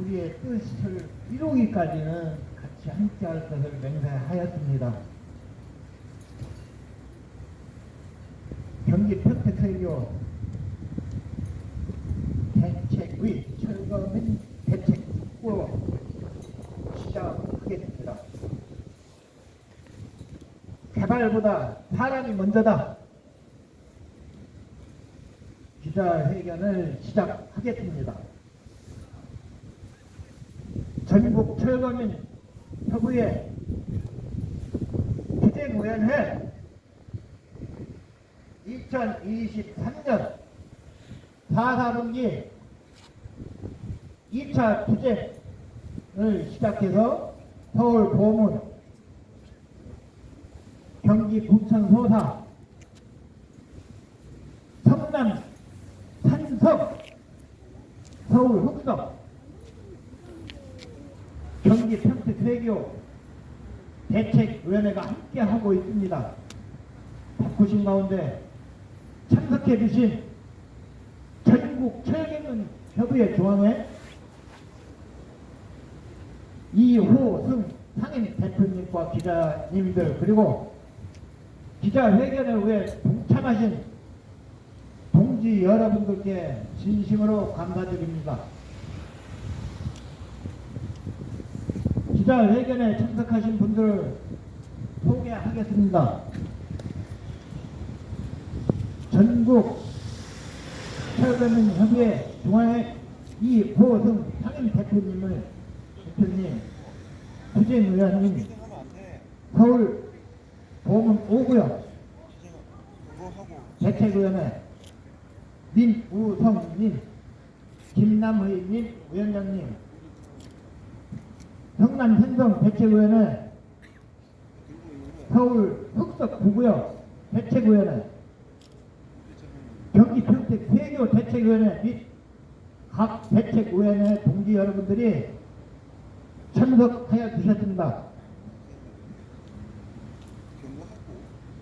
우리의 뜻을 이루기까지는 같이 함께할 것을 맹세하였습니다. 경기 평택설교 대책의 철거민 대책 특구로 시작하겠습니다. 개발보다 사람이 먼저다. 기자회견을 시작하겠습니다. 전국 철거민 협의회 투쟁위원회 2023년 4분기 2차 투쟁을 시작해서 서울 보문, 경기 부천 소사, 성남 산석, 서울 흑석, 경기 평택세교 대책위원회가 함께하고 있습니다. 바쁘신 가운데 참석해 주신 전국 철거민 협의회 중앙회 이호승 상임 대표님과 기자님들, 그리고 기자회견을 위해 동참하신 동지 여러분들께 진심으로 감사드립니다. 기자회견에 참석하신 분들 소개하겠습니다. 전국 철거민 협의회 중앙회 이호승 상임 대표님, 투쟁위원님, 서울 보문 5구역 대책위원회 민우성님, 김남의님 위원장님, 성남 산성 대책위원회, 서울 흑석 9구역 대책위원회, 경기 평택 세교 대책위원회 및 각 대책위원회 동지 여러분들이 참석하여 주셨습니다.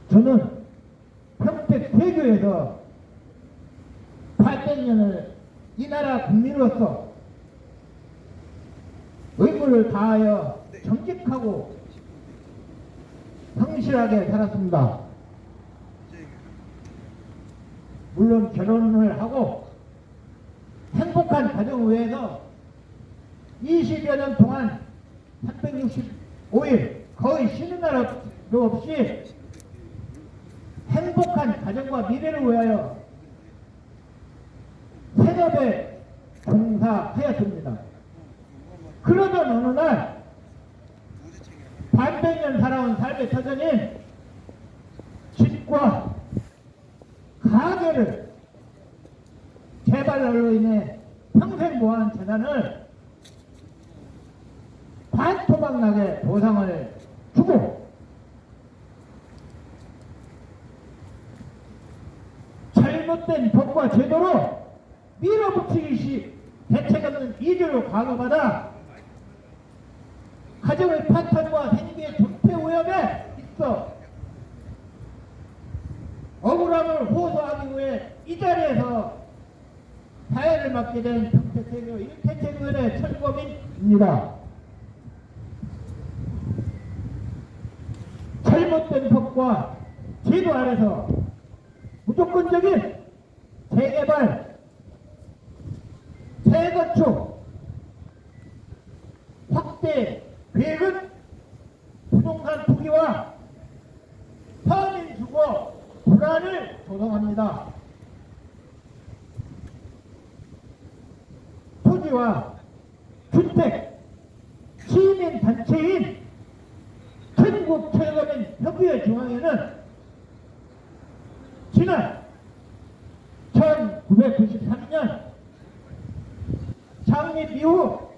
저는 평택 세교에서 800년을 이 나라 국민으로서 의무를 다하여 정직하고 성실하게 살았습니다. 물론 결혼을 하고 행복한 가정을 위해서 20여 년 동안 365일 거의 쉬는 날도 없이 행복한 가정과 미래를 위하여 생업에 종사하였습니다. 그러던 어느 날 반백년 살아온 삶의 터전인 집과 가게를 개발로 인해 평생 모아한 재산을 반토막나게 보상을 주고 잘못된 법과 제도로 밀어붙이기 대책 없는 이주를 과거받아 가정의 파탄과 생계의 존폐 위험에 있어 억울함을 호소하기 위해 이 자리에서 사회를 맡게 된 평택세교 1대책위원회 철거민입니다. 잘못된 법과 제도 아래서 무조건적인 재개발, 재건축, 확대 계획은 부동산 투기와 서민 주거 불안을 조성합니다. 토지와 주택 시민단체인 전국 철거민 협의회 중앙회는 지난 1993년 창립 이후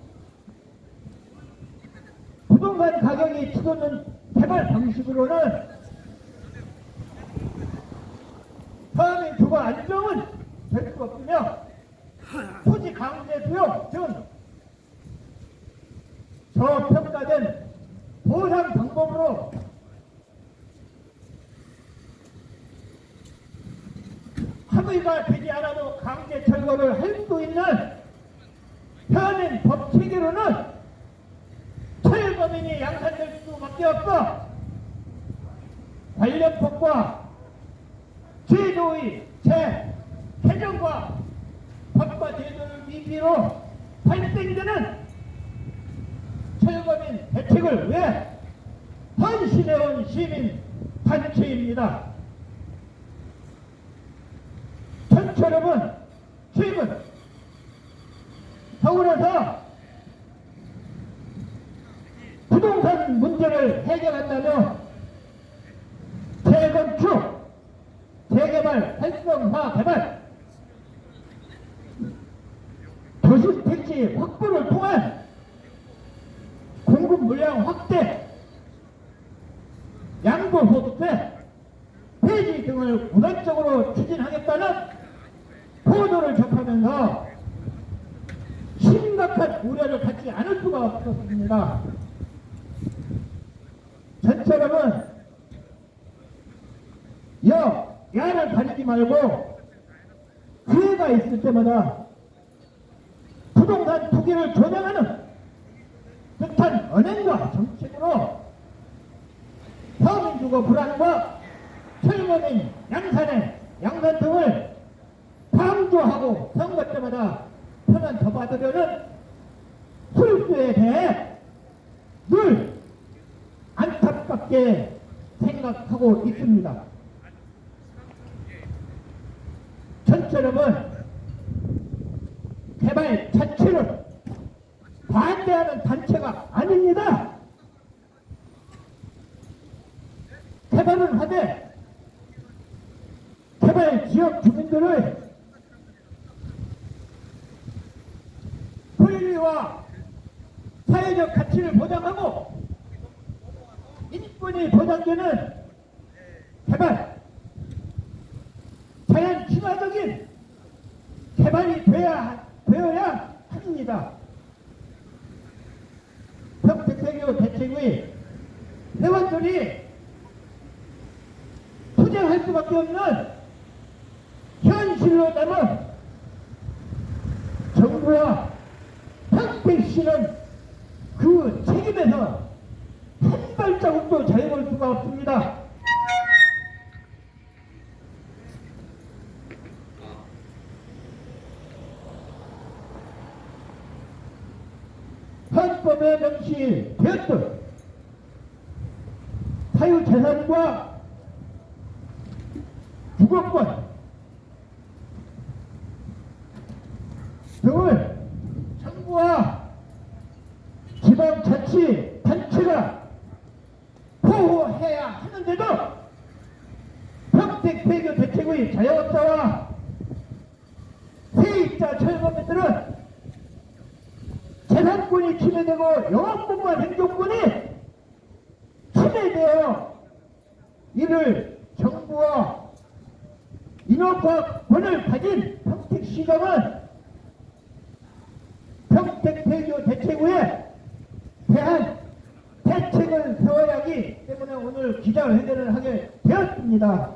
부동산 가격이 치솟는 개발 방식으로는 서민 주거 안정은 될 수가 없으며 토지 강제 수용 등 저평가된 보상 방법으로 합의가 되지 않아도 강제 철거를 할 수 있는 현행 법 체계 철거민이 양산될 수밖에 없어. 관련 법과 제도의 개정과 법과 제도를 미비로 발생되는 철거민 대책을 위해 헌신해온 시민 단체입니다. 전체 여러분, 최근 서울에서 부동산 문제를 해결한다며 재건축, 재개발, 활성화 개발, 도시 택지 확보를 통한 공급 물량 확대, 양도소득세 폐지 등을 우선적으로 추진하겠다는 보도를 접하면서 심각한 우려를 갖지 않을 수가 없었습니다. 전체 여러분, 야를 가리지 말고 기회가 있을 때마다 부동산 투기를 조장하는 듯한 언행과 정책으로 서민주거 불안과 철거민 양산 등을 강조하고 선거 때마다 편한 더 받으려는 술수에 대해 늘 안타깝게 생각하고 있습니다. 전체 여러분, 개발 자체를 반대하는 단체가 아닙니다. 개발을 하되 개발 지역 주민들의 권리와 사회적 가치를 보장하고 인권이 보장되는 개발, 자연 친화적인 개발이 되어야 합니다. 평택대교 대책의 회원들이 투쟁할 수밖에 없는 현실로 남은 정부와 평택시는 그 책임에서 한 발자국도 자유할 수가 없습니다. 헌법에 명시되었던 사유재산과 주거권 등을 정부와 지방자치단체가 보호해야 하는데도 평택대교 대책의 자영업자와 세입자 철거민들은 재산권이 침해되고 영업공무원 행정권이 침해되어 이를 정부와 인허가권을 가진 평택시장은 평택대교 대책에 대한 대책을 세워야 하기 때문에 오늘 기자회견을 하게 되었습니다.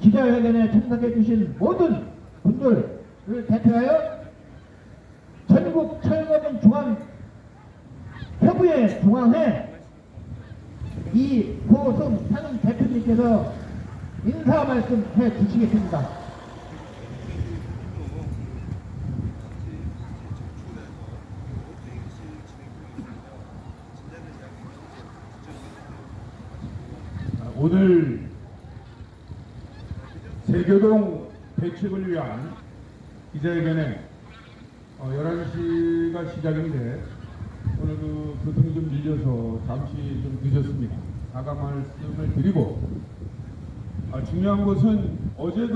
기자회견에 참석해 주신 모든 분들을 대표하여 전국 철거민 협의회 중앙회 이호성 상임 대표님께서 인사 말씀해 주시겠습니다. 오늘 세교동 대책을 위한 기자회견에 11시가 시작인데 오늘 교통이 좀 밀려서 잠시 좀 늦었습니다. 사과 말씀을 드리고 중요한 것은 어제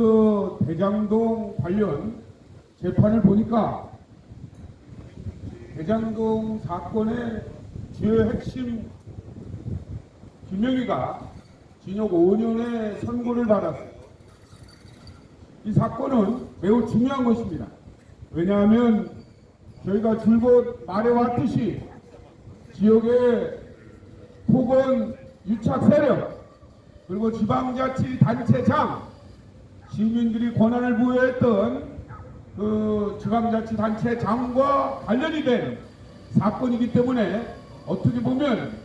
대장동 관련 재판을 보니까 대장동 사건의 주요 핵심 김명희가 징역 5년의 선고를 받았어요. 이 사건은 매우 중요한 것입니다. 왜냐하면 저희가 줄곧 말해왔듯이 지역의 폭언 유착 세력 그리고 지방자치단체장 시민들이 권한을 부여했던 그 지방자치단체장과 관련이 된 사건이기 때문에 어떻게 보면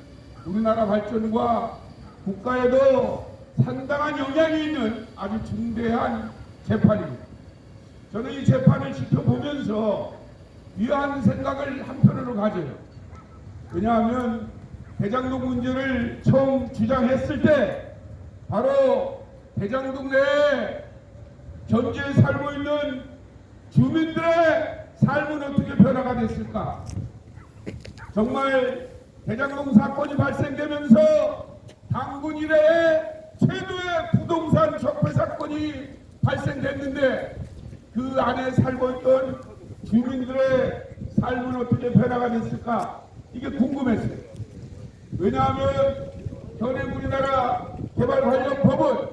우리나라 발전과 국가에도 상당한 영향이 있는 아주 중대한 재판입니다. 저는 이 재판을 지켜보면서 이러한 생각을 한편으로 가져요. 왜냐하면 대장동 문제를 처음 주장했을 때 바로 대장동 내에 현재 살고 있는 주민들의 삶은 어떻게 변화가 됐을까? 정말 대장동 사건이 발생되면서 당군 이래에 최초의 부동산 적폐 사건이 발생됐는데 그 안에 살고 있던 주민들의 삶은 어떻게 변화가 됐을까? 이게 궁금했어요. 왜냐하면 현행 우리나라 개발관련법은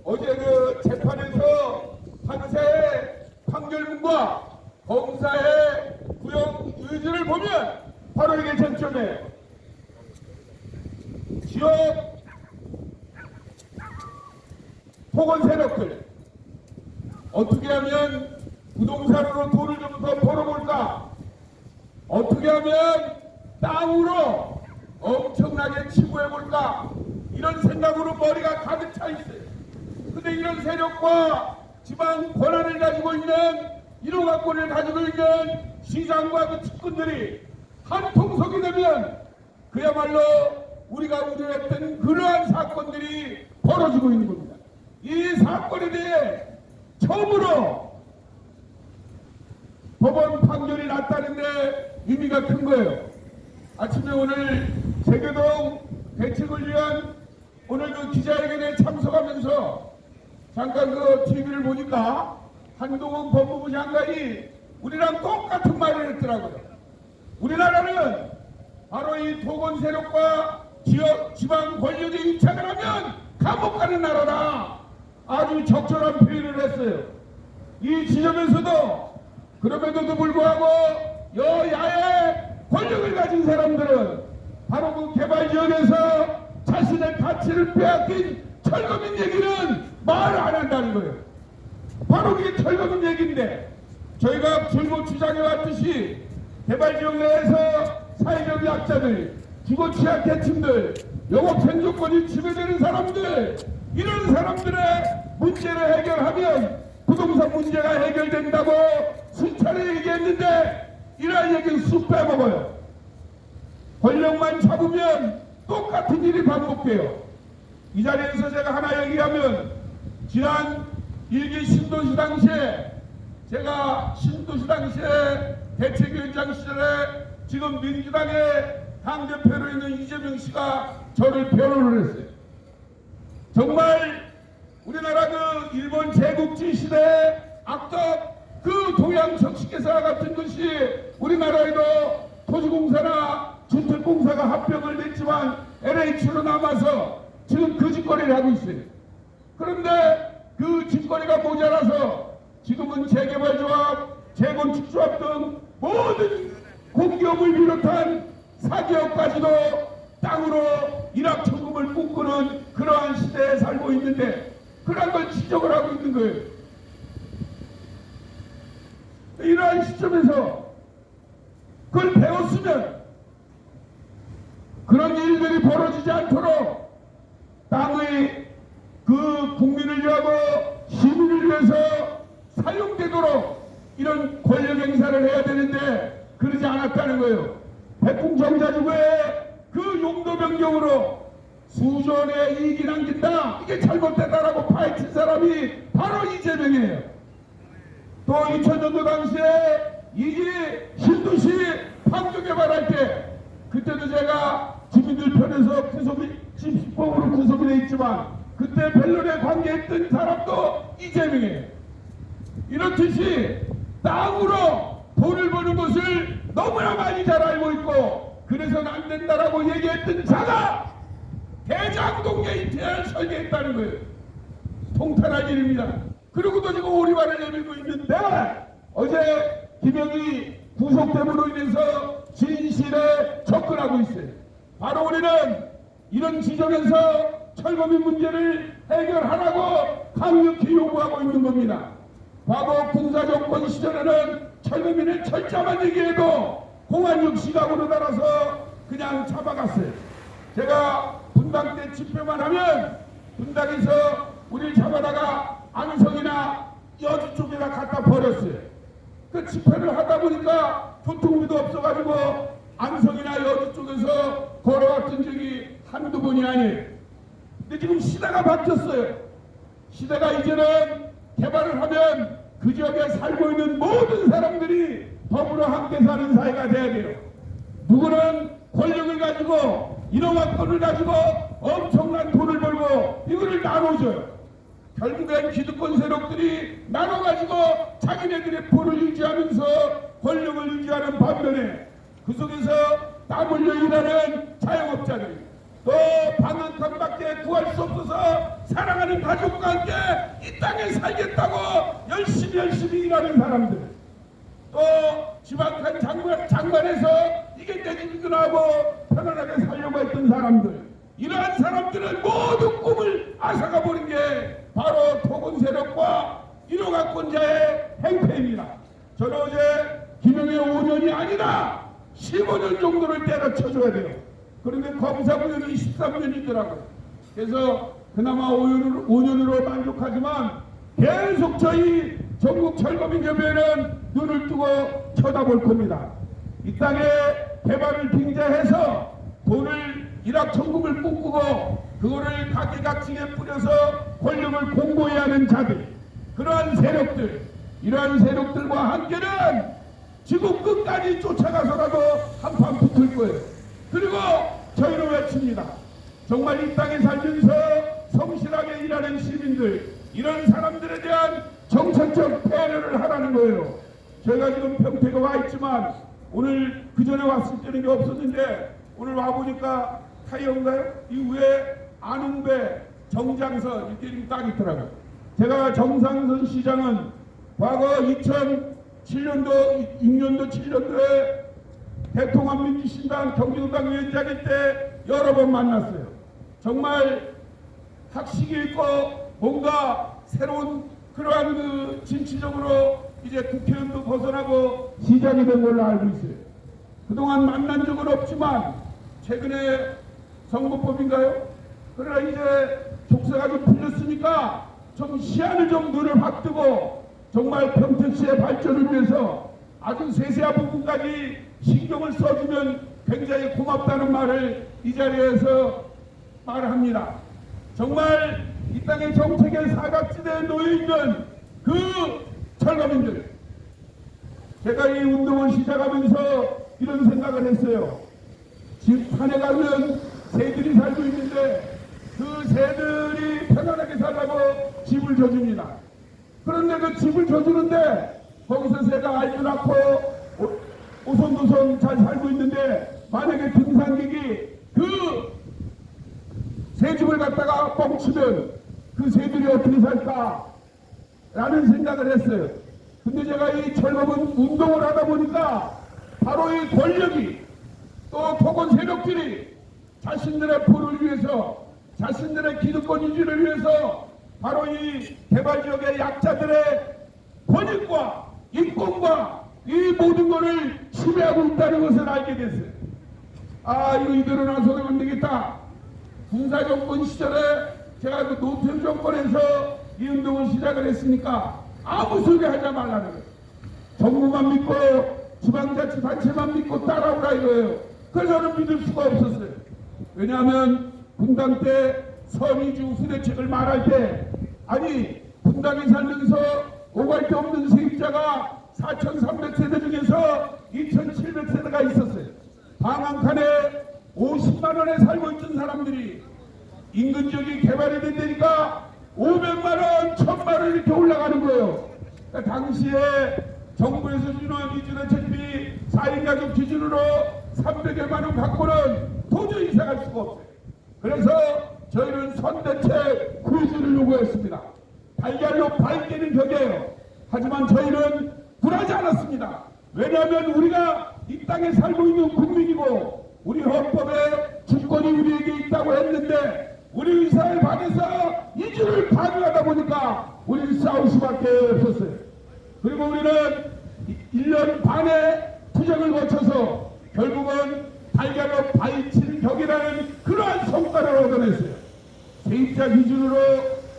어제 그 재판에서 판사의 판결문과 검사의 구형 의지를 보면 바로 이게 쟁점이에요. 지역 토건 세력들 어떻게 하면 부동산으로 돈을 좀 더 벌어볼까? 어떻게 하면 땅으로 엄청나게 치부해볼까? 이런 생각으로 머리가 가득 차 있어요. 근데 이런 세력과 지방 권한을 가지고 있는 일호가권을 가지고 있는 시장과 그 측근들이 한 통속이 되면 그야말로 우리가 우려했던 그러한 사건들이 벌어지고 있는 겁니다. 이 사건에 대해 처음으로 법원 판결이 났다는데 의미가 큰 거예요. 아침에 오늘 세계동 대책을 위한 오늘 그 기자회견에 참석하면서 잠깐 그 TV를 보니까 한동훈 법무부 장관이 우리랑 똑같은 말을 했더라고요. 우리나라는 바로 이 토건 세력과 지역 지방 권력이 입착을 하면 감옥 가는 나라다. 아주 적절한 표현을 했어요. 이 지점에서도 그럼에도 불구하고 여야의 권력을 가진 사람들은 바로 그 개발지역에서 자신의 가치를 빼앗긴 철거민 얘기는 말을 안 한다는 거예요. 바로 그게 철거민 얘기인데 저희가 줄곧 주장해왔듯이 개발지역 내에서 사회적 약자들, 주거 취약계층들, 영업 생존권이 지배되는 사람들, 이런 사람들의 문제를 해결하면 부동산 문제가 해결된다고 수차례 얘기했는데 이러한 얘기는 쑥 빼먹어요. 권력만 잡으면 똑같은 일이 반복돼요. 이 자리에서 제가 하나 얘기하면 지난 1기 신도시 당시에 제가 신도시 당시에 대책위원장 시절에 지금 민주당의 당대표로 있는 이재명 씨가 저를 변호를 했어요. 정말 우리나라 그 일본 제국주의 시대의 악덕 그 동양 적시계사 같은 것이 우리나라에도 토지공사나 주택공사가 합병을 냈지만 LH로 남아서 지금 그 짓거리를 하고 있어요. 그런데 그 짓거리가 모자라서 지금은 재개발조합, 재건축조합 등 모든 공기업을 비롯한 사기업까지도 땅으로 일확천금을 꿈꾸는 그러한 시대에 살고 있는데 그런 걸 지적을 하고 있는 거예요. 이러한 시점에서 그걸 배웠으면 그런 일들이 벌어지지 않도록 땅의 그 국민을 위하고 시민을 위해서 사용되도록 이런 권력 행사를 해야 되는데 그러지 않았다는 거예요. 백풍정자지구의 그 용도 변경으로 수조원의 이익이 남긴다. 이게 잘못됐다라고 파헤친 사람이 바로 이재명이에요. 또 2000년도 당시에 이기 신도시 판교 개발할 때 그때도 제가 주민들 편에서 구속이 집시법으로 구속이 돼 있지만 그때 弁론에 관계했던 사람도 이재명이에요. 이렇듯이 땅으로 돈을 버는 것을 너무나 많이 잘 알고 있고 그래서는 안 된다라고 얘기했던 자가 대장동 게이트를 설계했다는 거예요. 통탄한 일입니다. 그리고도 지금 오리발을 내밀고 있는데 어제 김영희 구속됨으로 인해서 진실에 접근하고 있어요. 바로 우리는 이런 지점에서 철거민 문제를 해결하라고 강력히 요구하고 있는 겁니다. 과거 군사정권 시절에는 철거민을 철자만 얘기해도 공안육 시각으로 따라서 그냥 잡아갔어요. 제가 분당 때 집회만 하면 분당에서 우리를 잡아다가 안성이나 여주 쪽에다 갖다 버렸어요. 그 집회를 하다 보니까 교통비도 없어가지고 안성이나 여주 쪽에서 걸어왔던 적이 한두 번이 아니에요. 근데 지금 시대가 바뀌었어요. 시대가 이제는 개발을 하면 그 지역에 살고 있는 모든 사람들이 더불어 함께 사는 사회가 돼야 돼요. 누구는 권력을 가지고 인허가권을 가지고 엄청난 돈을 벌고 이거를 나눠줘요. 결국엔 기득권 세력들이 나눠가지고 자기네들의 부를 유지하면서 권력을 유지하는 반면에 그 속에서 땀 흘려 일하는 자영업자들, 또 방 한 칸밖에 구할 수 없어서 사랑하는 가족과 함께 이 땅에 살겠다고 열심히 일하는 사람들, 또 지방칸 장관에서 이게 내 집이구나 하고 편안하게 살려고 했던 사람들, 이러한 사람들은 모두 꿈을 앗아가 버린 게 바로 토건 세력과 인허가권자의 행태입니다. 저는 어제 김영의 5년이 아니라 15년 정도를 때려쳐줘야 돼요. 그런데 검사부연이 13년이더라고요. 그래서 그나마 5년으로 만족하지만 계속 저희 전국철거민협회는 눈을 뜨고 쳐다볼 겁니다. 이 땅에 개발을 빙자해서 돈을 일확천금을 꿈꾸고 그거를 각계각층에 뿌려서 권력을 공고해야 하는 자들, 그러한 세력들, 이러한 세력들과 함께는 지구 끝까지 쫓아가서라도 한판 붙을 거예요. 그리고 저희는 외칩니다. 정말 이 땅에 살면서 성실하게 일하는 시민들, 이런 사람들에 대한 정책적 배려를 하라는 거예요. 저희가 지금 평택에 와 있지만 오늘 그 전에 왔을 때는 게 없었는데 오늘 와보니까 타이어인가요? 이후에 안웅배, 정장선 이렇게 딱 있더라고요. 제가 정상선 시장은 과거 2007년도, 6년도, 7년도에 대통합민주신당 경기도당 위원장일 때 여러 번 만났어요. 정말 학식이 있고 뭔가 새로운 그러한 그 진취적으로 이제 국회의원도 벗어나고 시장이 된 걸로 알고 있어요. 그동안 만난 적은 없지만 최근에 선거법인가요? 그러나 이제 족쇄가 좀 풀렸으니까 좀 시야를 좀 눈을 확 뜨고 정말 평택시의 발전을 위해서 아주 세세한 부분까지 신경을 써주면 굉장히 고맙다는 말을 이 자리에서 말합니다. 정말 이 땅의 정책의 사각지대에 놓여있는 그 철거민들, 제가 이 운동을 시작하면서 이런 생각을 했어요. 집 산에 가면 새들이 살고 있는데 그 새들이 편안하게 살라고 집을 져줍니다. 그런데 그 집을 져주는데 거기서 새가 알도 낳고 오손도손 잘 살고 있는데 만약에 등산객이 그 새집을 갖다가 뻥치면 그 새들이 어떻게 살까 라는 생각을 했어요. 근데 제가 이 철거문 운동을 하다 보니까 바로 이 권력이 또 토건 세력들이 자신들의 부를 위해서 자신들의 기득권 유지를 위해서 바로 이 개발지역의 약자들의 권익과 인권과 이 모든 것을 침해하고 있다는 것을 알게 됐어요. 아, 이거 이대로 나서는 안 되겠다. 군사정권 시절에 제가 그 노태우 정권에서 이 운동을 시작을 했으니까 아무 소리 하지 말라는 거예요. 정부만 믿고 지방자치단체만 믿고 따라오라 이거예요. 그래서 저는 믿을 수가 없었어요. 왜냐하면 분당 때 서민주 후대책을 말할 때 아니 분당에 살면서 오갈 데 없는 세입자가 4,300세대 중에서 2,700세대가 있었어요. 방 한 칸에 50만 원에 살고 있던 사람들이 인근 지역이 개발이 된다니까 500만 원, 1000만 원 이렇게 올라가는 거예요. 그러니까 당시에 정부에서 주는 이주대책비 4인 가족 기준으로 300여만 원 갖고는 도저히 생각할 수가 없어요. 그래서 저희는 선대책 구제를 요구했습니다. 달걀로 발기는 격이에요. 하지만 저희는 굴하지 않았습니다. 왜냐하면 우리가 이 땅에 살고 있는 국민이고 우리 헌법에 주권이 우리에게 있다고 했는데 우리 의사에 반해서 이주를 반대하다 보니까 우리는 싸울 수밖에 없었어요. 그리고 우리는 1년 반의 투쟁을 거쳐서 결국은 달걀로 세입자 기준으로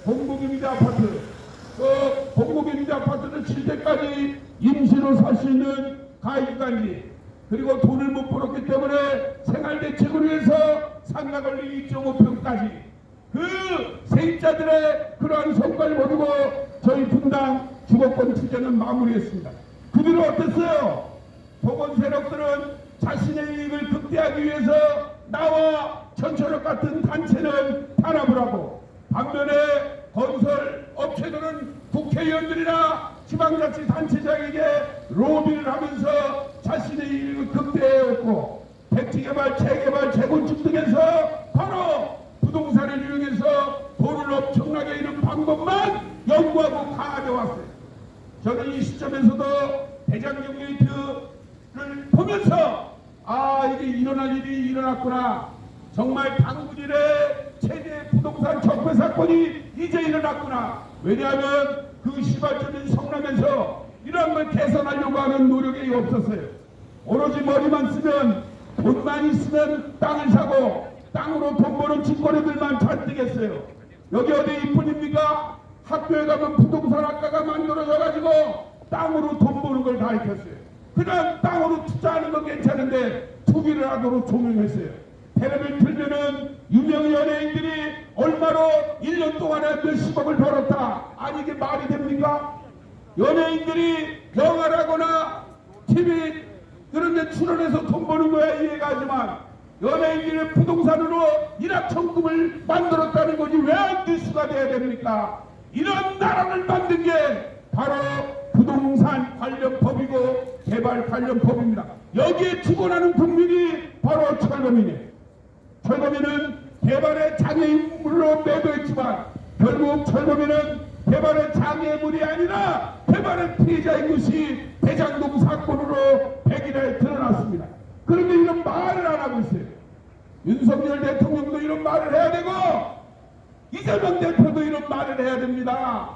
공공임대 아파트, 공공임대 아파트는 7대까지 임시로 살 수 있는 가입관리, 그리고 돈을 못 벌었기 때문에 생활대책을 위해서 상가 권리 2.5평까지 그 세입자들의 그러한 성과를 모르고 저희 분당 주거권 투쟁은 마무리했습니다. 그들은 어땠어요? 보건 세력들은 자신의 이익을 극대화하기 위해서 나와 전철업 같은 단체는 탄압을 하고, 반면에 건설 업체들은 국회의원들이나 지방자치단체장에게 로비를 하면서 자신의 이익을 극대화했고, 택지개발, 재개발, 재건축 등에서 바로 부동산을 이용해서 돈을 엄청나게 잃은 방법만 연구하고 강화해 왔어요. 저는 이 시점에서도 대장경 게이트를 보면서 이게 일어날 일이 일어났구나. 정말 당군일의 최대 부동산 적폐 사건이 이제 일어났구나. 왜냐하면 그 시발점인 성남에서 이런 걸 개선하려고 하는 노력이 없었어요. 오로지 머리만 쓰면, 돈만 있으면 땅을 사고 땅으로 돈 버는 짓거리들만 잔뜩 했어요. 여기 어디 이뿐입니까? 학교에 가면 부동산 학과가 만들어져 가지고 땅으로 돈 버는 걸 가르쳤어요. 그냥 땅으로 투자하는 건 괜찮은데 투기를 하도록 종용했어요. 텔레비를 틀면은 유명 연예인들이 얼마로 1년 동안에 몇십억을 벌었다. 아니 이게 말이 됩니까? 연예인들이 영화를 하거나 TV 그런 데 출연해서 돈 버는 거야 이해가 하지만, 연예인들의 부동산으로 일확천금을 만들었다는 거지 왜 안 뉴스가 돼야 됩니까? 이런 나라를 만든 게 바로 부동산 관련 법이고 개발 관련 법입니다. 여기에 죽어나는 국민이 바로 철거민이에요. 철거민은 개발의 장애인물로 매도했지만 결국 철거민은 개발의 장애물이 아니라 개발의 피해자인 것이 대장동 사건으로 백일에 드러났습니다. 그런데 이런 말을 안 하고 있어요. 윤석열 대통령도 이런 말을 해야 되고 이재명 대표도 이런 말을 해야 됩니다.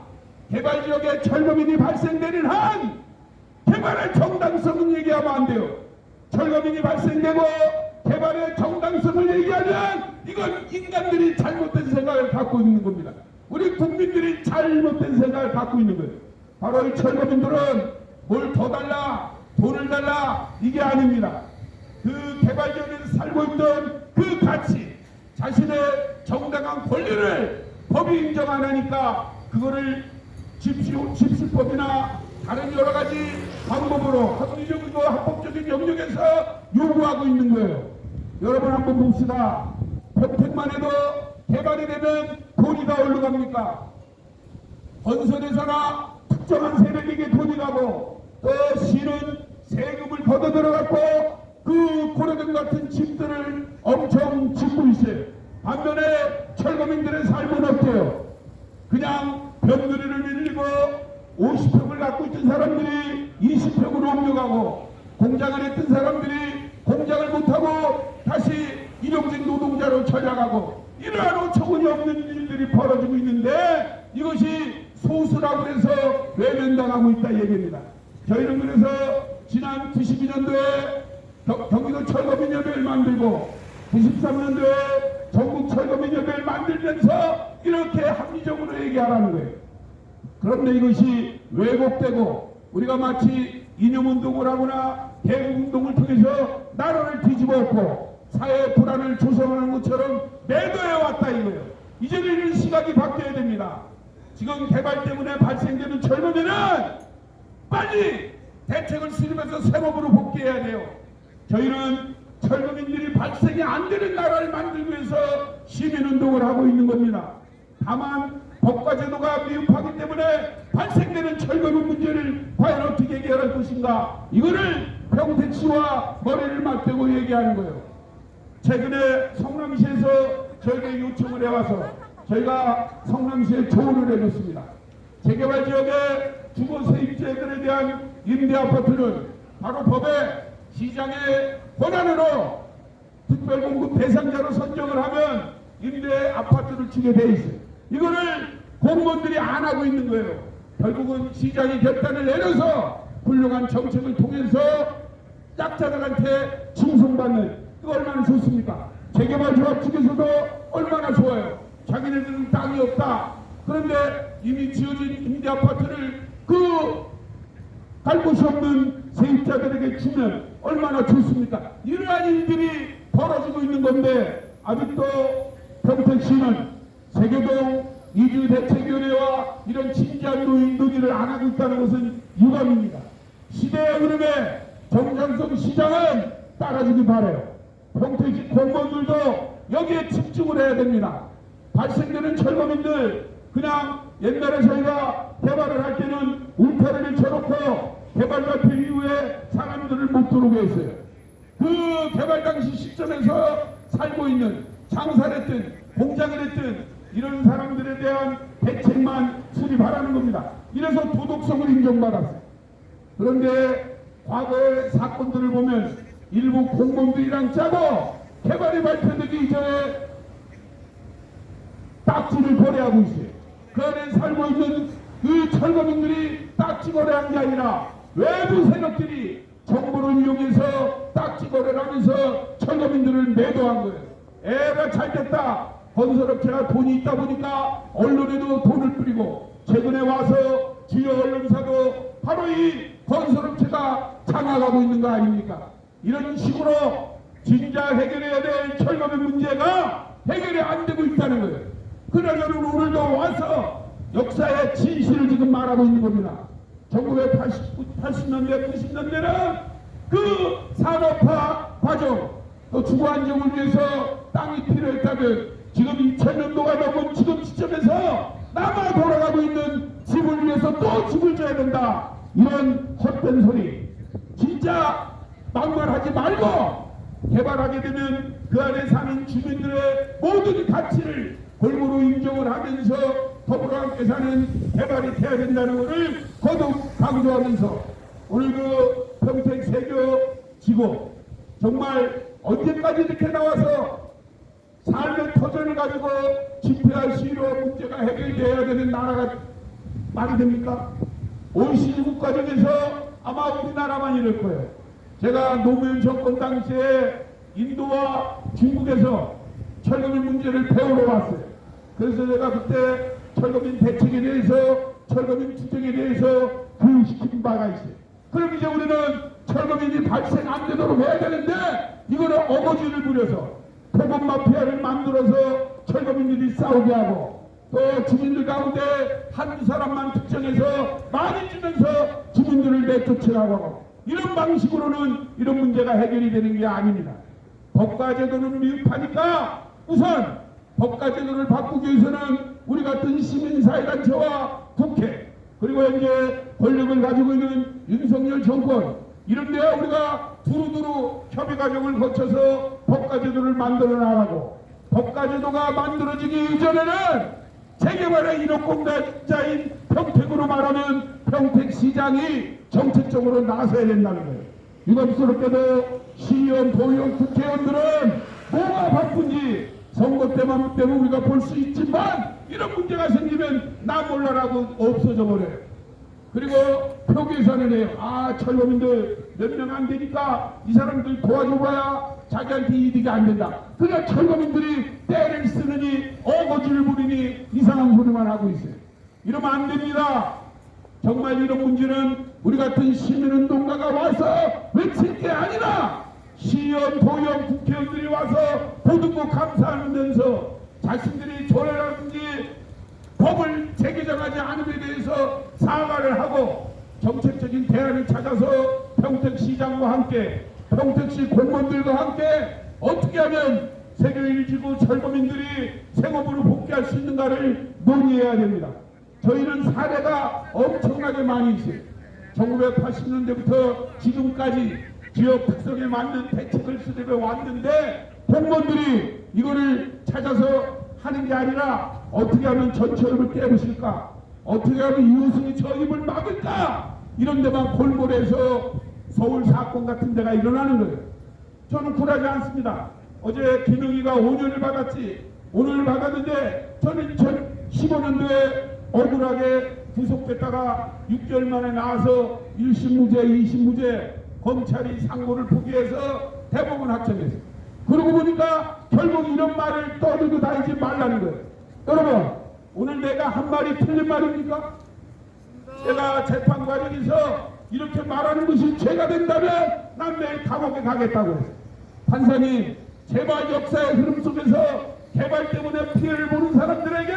개발지역에 철거민이 발생되는 한 개발의 정당성은 얘기하면 안 돼요. 철거민이 발생되고 개발의 정당성을 얘기하면 이건 인간들이 잘못된 생각을 갖고 있는 겁니다. 우리 국민들이 잘못된 생각을 갖고 있는 거예요. 바로 이 철거민들은 뭘 더 달라, 돈을 달라 이게 아닙니다. 그 개발지역에서 살고 있던 그 가치, 자신의 정당한 권리를 법이 인정 안 하니까 그거를 집시법이나 다른 여러 가지 방법으로 합리적이고 합법적인 영역에서 요구하고 있는 거예요. 여러분 한번 봅시다. 평택만 해도 개발이 되면 돈이 다 어디로 갑니까? 건설회사나 특정한 세력에게 돈이 가고, 또 시는 세금을 걷어 들어갔고 그 고려등 같은 집들을 엄청 짓고 있어요. 반면에 철거민들의 삶은 어때요? 그냥 벽돌이를 밀리고 50평을 갖고 있던 사람들이 20평으로 옮겨가고, 공장을 했던 사람들이 공장을 못하고 다시 일용직 노동자로 전향하고, 이러한 어처구니 없는 일들이 벌어지고 있는데 이것이 소수라고 해서 외면당하고 있다 얘기입니다. 저희는 그래서 지난 92년도에 경기도 철거민협회를 만들고 93년도에 전국 철거민협회를 만들면서 이렇게 합리적으로 얘기하라는 거예요. 그런데 이것이 왜곡되고 우리가 마치 이념운동을 하거나 개국운동을 통해서 나라를 뒤집어엎고 사회 불안을 조성하는 것처럼 매도해왔다 이거예요. 이제는 이런 시각이 바뀌어야 됩니다. 지금 개발 때문에 발생되는 철거민은 빨리 대책을 수립해서 새법으로 복귀해야 돼요. 저희는 철거민들이 발생이 안 되는 나라를 만들기 위해서 시민운동을 하고 있는 겁니다. 다만 법과 제도가 미흡하기 때문에 발생되는 철거민 문제를 과연 어떻게 해결할 것인가, 이거를 평택시와 머리를 맞대고 얘기하는 거예요. 최근에 성남시에서 저에게 요청을 해와서 저희가 성남시에 조언을 해줬습니다. 재개발 지역의 주거 세입자들에 대한 임대아파트는 바로 법에 시장의 권한으로 특별공급 대상자로 선정을 하면 임대아파트를 주게 돼 있어요. 이거를 공무원들이 안 하고 있는 거예요. 결국은 시장이 결단을 내려서 훌륭한 정책을 통해서 약자들한테 칭송받는, 이거 얼마나 좋습니까? 재개발 조합 측에서도 얼마나 좋아요. 자기네들은 땅이 없다. 그런데 이미 지어진 임대 아파트를 갈 곳이 없는 세입자들에게 주면 얼마나 좋습니까? 이러한 일들이 벌어지고 있는 건데 아직도 평택시는 세교동 이주대책위원회와 이런 진지한 논의를 안 하고 있다는 것은 유감입니다. 시대의 흐름에 정장성 시장은 따라주기 바라요. 평택시 공무원들도 여기에 집중을 해야 됩니다. 발생되는 철거민들 그냥 옛날에 저희가 개발을 할 때는 울타리를 쳐놓고 개발 발표 이후에 사람들을 못 들어오게 했어요. 그 개발 당시 시점에서 살고 있는 장사를 했든 공장을 했든 이런 사람들에 대한 대책만 수립하라는 겁니다. 이래서 도덕성을 인정받았어요. 그런데 과거의 사건들을 보면 일부 공무원들이랑 짜고 개발이 발표되기 이전에 딱지를 거래하고 있어요. 그 안에 살고 있는 그 철거민들이 딱지 거래한 게 아니라 외부 세력들이 정보를 이용해서 딱지 거래를 하면서 철거민들을 매도한 거예요. 애가 잘됐다. 건설업체가 돈이 있다 보니까 언론에도 돈을 뿌리고 최근에 와서 주요 언론사도 바로 이 건설업체가 장악하고 있는 거 아닙니까? 이런 식으로 진짜 해결해야 될 철거민 문제가 해결이 안 되고 있다는 거예요. 그러자는 오늘도 와서 역사의 진실을 지금 말하고 있는 겁니다. 1980년대, 90년대는 그 산업화 과정, 또 주거 안정을 위해서 땅이 필요했다면 지금 2000년도가 넘은 지금 시점에서 남아 돌아가고 있는 집을 위해서 또 집을 져야 된다. 이런 헛된 소리 진짜 막말하지 말고 개발하게 되면 그 안에 사는 주민들의 모든 가치를 골고루 인정을 하면서 더불어 함께 사는 개발이 돼야 된다는 것을 거듭 강조하면서 오늘 그 평택 세교 지구 정말 언제까지 이렇게 나와서 삶의 터전을 가지고 집회할 시위로 문제가 해결되어야 되는 나라가 말이 됩니까? OECD 과정에서 아마 우리나라만 이럴 거예요. 제가 노무현 정권 당시에 인도와 중국에서 철거민 문제를 배우러 왔어요. 그래서 제가 그때 철거민 대책에 대해서 철거민 투쟁에 대해서 교육시킨 바가 있어요. 그럼 이제 우리는 철거민이 발생 안 되도록 해야 되는데 이거는 어거지를 부려서 토건 마피아를 만들어서 철거민들이 싸우게 하고 또 주민들 가운데 한두 사람만 특정해서 많이 주면서 주민들을 내쫓으라고 하고 이런 방식으로는 이런 문제가 해결이 되는 게 아닙니다. 법과제도는 미흡하니까 우선 법과제도를 바꾸기 위해서는 우리 같은 시민사회단체와 국회 그리고 현재 권력을 가지고 있는 윤석열 정권 이런 데와 우리가 두루두루 협의 과정을 거쳐서 법과제도를 만들어 나가고 법과제도가 만들어지기 이전에는 재개발의 인허공자인 평택으로 말하면 평택시장이 정책적으로 나서야 된다는 거예요. 유감스럽게도 시의원, 도의원, 국회의원들은 뭐가 바쁜지 선거 때만 우리가 볼 수 있지만 이런 문제가 생기면 나 몰라라고 없어져 버려요. 그리고 표 계산을 해요. 아 철거민들 몇 명 안 되니까 이 사람들 도와줘봐야 자기한테 이득이 안 된다. 그러니까 철거민들이 때를 쓰느니 어거지를 부리니 이상한 소리만 하고 있어요. 이러면 안 됩니다. 정말 이런 문제는 우리 같은 시민운동가가 와서 외칠 게 아니라 시의원, 도의원, 국회의원들이 와서 보듬고 감사하면서 자신들이 조례라든지 법을 재개정하지 않음에 대해서 사과를 하고 정책적인 대안을 찾아서 평택시장과 함께 평택시 공무원들과 함께 어떻게 하면 세계 1지구 철거민들이 생업으로 복귀할 수 있는가를 논의해야 됩니다. 저희는 사례가 엄청나게 많이 있어요. 1980년대부터 지금까지 지역 특성에 맞는 대책을 수립해 왔는데 공무원들이 이거를 찾아서 하는 게 아니라 어떻게 하면 전철을 깨부실까? 어떻게 하면 이웃이 저 입을 막을까? 이런 데만 골몰해서 서울 사건 같은 데가 일어나는 거예요. 저는 굴하지 않습니다. 어제 김영희가 5년을 받았지. 오늘 받았는데 저는 2015년도에 억울하게 구속됐다가 6개월 만에 나와서 1심 무죄, 2심 무죄 검찰이 상고를 포기해서 대법원 확정했어요. 그러고 보니까 결국 이런 말을 떠들고 다니지 말라는 거예요. 여러분, 오늘 내가 한 말이 틀린 말입니까? 제가 재판 과정에서 이렇게 말하는 것이 죄가 된다면 난 내일 감옥에 가겠다고 했어요. 판사님, 제발 역사의 흐름 속에서 개발 때문에 피해를 보는 사람들에게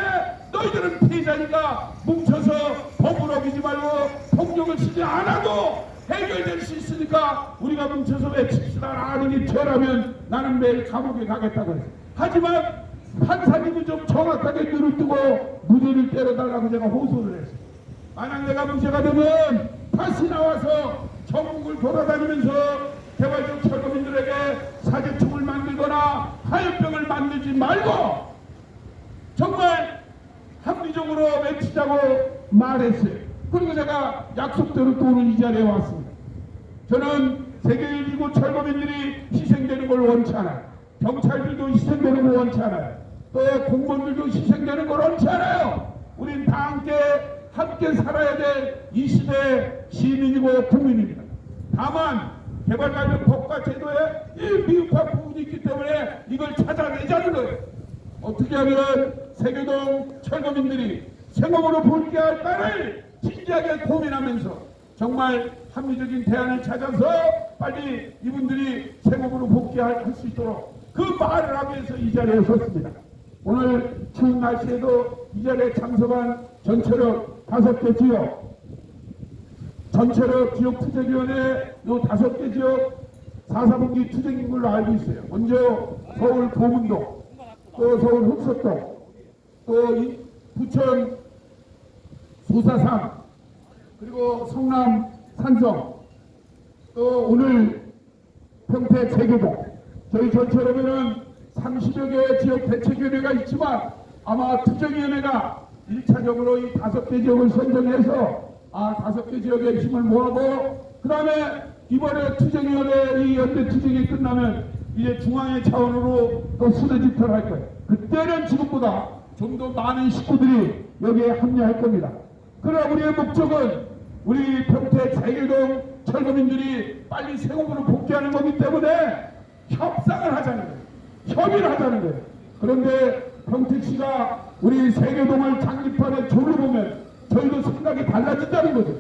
너희들은 피해자니까 뭉쳐서 법을 어기지 말고 폭력을 쓰지 않아도 해결될 수 있으니까 우리가 뭉쳐서 외칩시다 라는 게 죄라면 나는 매일 감옥에 가겠다고 했어요. 하지만 판사님은 좀 정확하게 눈을 뜨고 무죄를 때려달라고 제가 호소를 했어요. 만약 내가 문제가 되면 다시 나와서 전국을 돌아다니면서 개발적 철거민들에게 사제총을 만들거나 하얀병을 만들지 말고 정말 합리적으로 외치자고 말했어요. 그리고 제가 약속대로 또 오늘 이 자리에 왔습니다. 저는 세계일지구 철거민들이 희생되는 걸 원치 않아요. 경찰들도 희생되는 걸 원치 않아요. 또 공무원들도 희생되는 걸 원치 않아요. 우린 다 함께 살아야 될 이 시대의 시민이고 국민입니다. 다만 개발 관련 법과 제도에 이 미흡한 부분이 있기 때문에 이걸 찾아내자는 거예요. 어떻게 하면 세계동 철거민들이 생업으로 복귀할 날을 진지하게 고민하면서 정말 합리적인 대안을 찾아서 빨리 이분들이 생업으로 복귀할 수 있도록 그 말을 하기 위해서 이 자리에 섰습니다. 오늘 추운 날씨에도 이 자리에 참석한 전체력 5개 지역, 전체력 지역투쟁위원회 요 5개 지역 4.4분기 투쟁인 걸로 알고 있어요. 먼저 서울 보문동, 또 서울 흑석동, 또 부천 소사산, 그리고 성남 산성, 또 오늘 평택 세계동, 저희 전체로는 30여 개의 지역 대책위원회가 있지만 아마 투쟁위원회가 1차적으로 이 5개 지역을 선정해서 5개 지역의 힘을 모아고 그 다음에 이번에 투쟁위원회 이 연대 투쟁이 끝나면 이제 중앙의 차원으로 또 수뇌집회를 할 거예요. 그때는 지금보다 좀 더 많은 식구들이 여기에 합류할 겁니다. 그러나 우리의 목적은 우리 평택 세계동 철거민들이 빨리 생업으로 복귀하는 거기 때문에 협상을 하자는 거예요. 협의를 하자는 거예요. 그런데 평택시가 우리 세계동을 장립하는 조를 보면 저희도 생각이 달라진다는 거죠.